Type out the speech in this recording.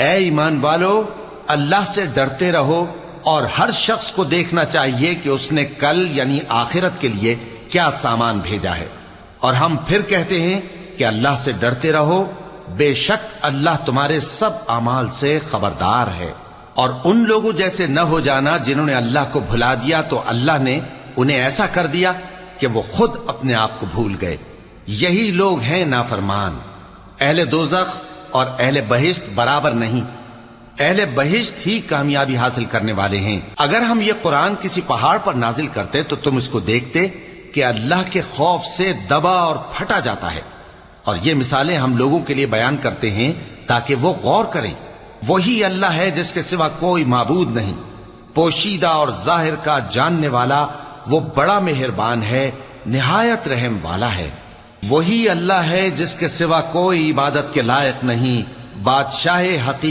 اے ایمان والو، اللہ سے ڈرتے رہو اور ہر شخص کو دیکھنا چاہیے کہ اس نے کل یعنی آخرت کے لیے کیا سامان بھیجا ہے۔ اور ہم پھر کہتے ہیں کہ اللہ سے ڈرتے رہو، بے شک اللہ تمہارے سب اعمال سے خبردار ہے۔ اور ان لوگوں جیسے نہ ہو جانا جنہوں نے اللہ کو بھلا دیا تو اللہ نے انہیں ایسا کر دیا کہ وہ خود اپنے آپ کو بھول گئے۔ یہی لوگ ہیں نافرمان۔ اہل دوزخ اور اہل بہشت برابر نہیں، اہل بہشت ہی کامیابی حاصل کرنے والے ہیں۔ اگر ہم یہ قرآن کسی پہاڑ پر نازل کرتے تو تم اس کو دیکھتے کہ اللہ کے خوف سے دبا اور پھٹا جاتا ہے۔ اور یہ مثالیں ہم لوگوں کے لیے بیان کرتے ہیں تاکہ وہ غور کریں۔ وہی اللہ ہے جس کے سوا کوئی معبود نہیں، پوشیدہ اور ظاہر کا جاننے والا، وہ بڑا مہربان ہے، نہایت رحم والا ہے۔ وہی اللہ ہے جس کے سوا کوئی عبادت کے لائق نہیں، بادشاہ حقیقی